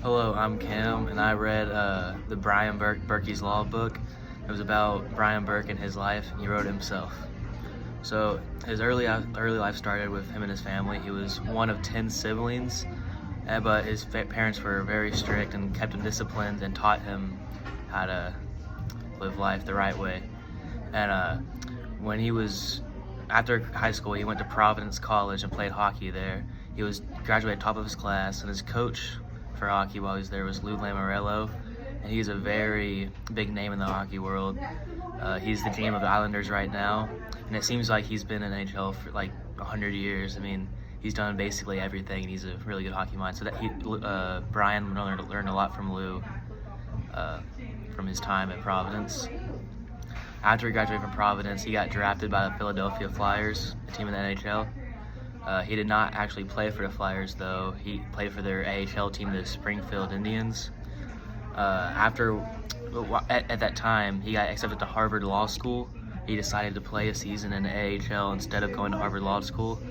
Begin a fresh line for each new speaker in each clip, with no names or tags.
Hello, I'm Cam, and I read the Burkes Law book. It was about Brian Burke and his life, and he wrote it himself. So his early life started with him and his family. He was one of 10 siblings, but his parents were very strict and kept him disciplined and taught him how to live life the right way. And when he was after high school, he went to Providence College and played hockey there. He was graduated top of his class, and his coach for hockey while he was there was Lou Lamoriello, and he's a very big name in the hockey world. He's the GM of the Islanders right now, and it seems like he's been in NHL for like 100 years. I mean, he's done basically everything, and he's a really good hockey mind. So that Brian learned a lot from Lou from his time at Providence. After he graduated from Providence, he got drafted by the Philadelphia Flyers, a team in the NHL. He did not actually play for the Flyers, though. He played for their AHL team, the Springfield Indians. At that time, he got accepted to Harvard Law School. He decided to play a season in the AHL instead of going to Harvard Law School.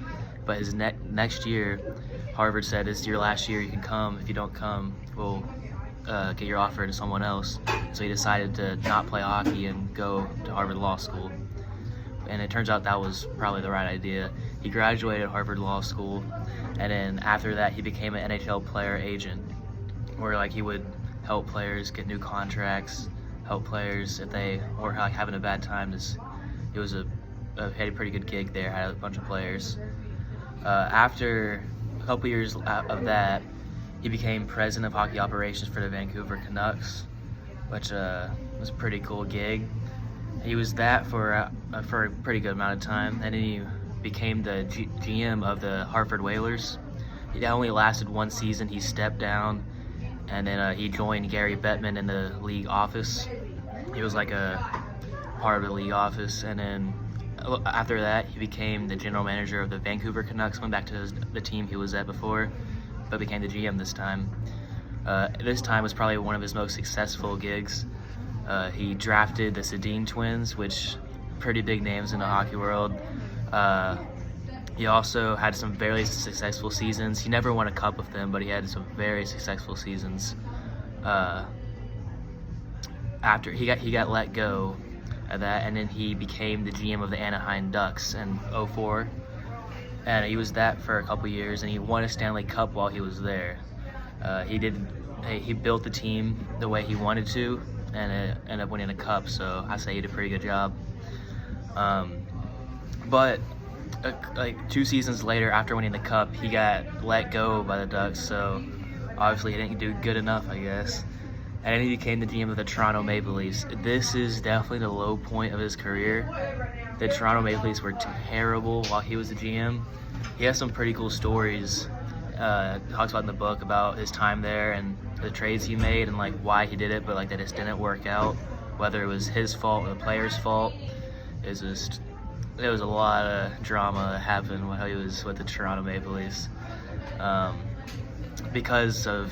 But his next year, Harvard said, "This is your last year. You can come. If you don't come, we'll get your offer to someone else." So he decided to not play hockey and go to Harvard Law School. And it turns out that was probably the right idea. He graduated Harvard Law School, and then after that he became an NHL player agent, where like he would help players get new contracts, help players if they were like having a bad time. He had a pretty good gig there, had a bunch of players. After a couple years of that, he became president of hockey operations for the Vancouver Canucks, which was a pretty cool gig. He was that for a pretty good amount of time, and then he became the GM of the Hartford Whalers. It only lasted one season. He stepped down, and then he joined Gary Bettman in the league office. He was like a part of the league office, and then after that, he became the general manager of the Vancouver Canucks, went back to the team he was at before, but became the GM this time. This time was probably one of his most successful gigs. He drafted the Sedin twins, which pretty big names in the hockey world. He also had some very successful seasons. He never won a cup with them, but he had some very successful seasons. After he got let go of that, and then he became the GM of the Anaheim Ducks in 2004. And he was that for a couple years, and he won a Stanley Cup while he was there. He built the team the way he wanted to, and it ended up winning a cup, so I say he did a pretty good job. But like 2 seasons later, after winning the cup, he got let go by the Ducks, so obviously he didn't do good enough, I guess. And then he became the GM of the Toronto Maple Leafs. This is definitely the low point of his career. The Toronto Maple Leafs were terrible while he was the GM. He has some pretty cool stories. Talks about in the book about his time there and the trades he made and like why he did it, but like that just didn't work out. Whether it was his fault or the player's fault, there was a lot of drama that happened while he was with the Toronto Maple Leafs. Because of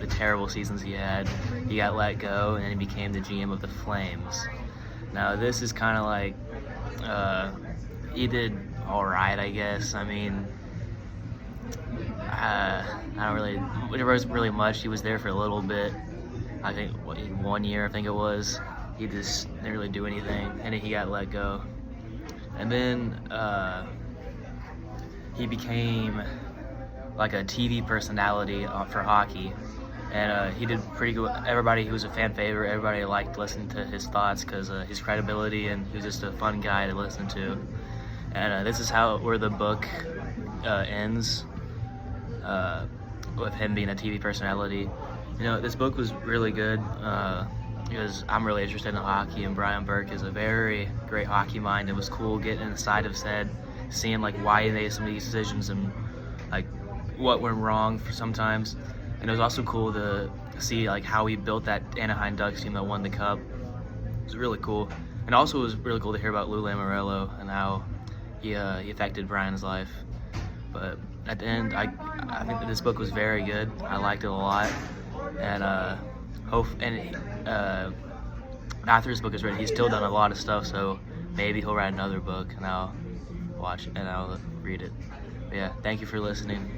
the terrible seasons he had, he got let go, and then he became the GM of the Flames. Now this is kind of like he did all right, I guess. I mean, there wasn't really much. He was there for a little bit. I think 1 year, I think it was. He just didn't really do anything, and then he got let go. And then he became like a TV personality for hockey, and he did pretty good. Everybody, he was a fan favorite. Everybody liked listening to his thoughts because his credibility, and he was just a fun guy to listen to. And this is where the book ends, with him being a TV personality. You know, this book was really good because I'm really interested in hockey, and Brian Burke is a very great hockey mind. It was cool getting inside of his head, seeing like why he made some of these decisions and like what went wrong for sometimes. And it was also cool to see like how he built that Anaheim Ducks team that won the cup. It was really cool. And also it was really cool to hear about Lou Lamoriello and how he affected Brian's life. But at the end, I think that this book was very good. I liked it a lot, and after this book is written, he's still done a lot of stuff. So maybe he'll write another book, and I'll watch it and I'll read it. But yeah, thank you for listening.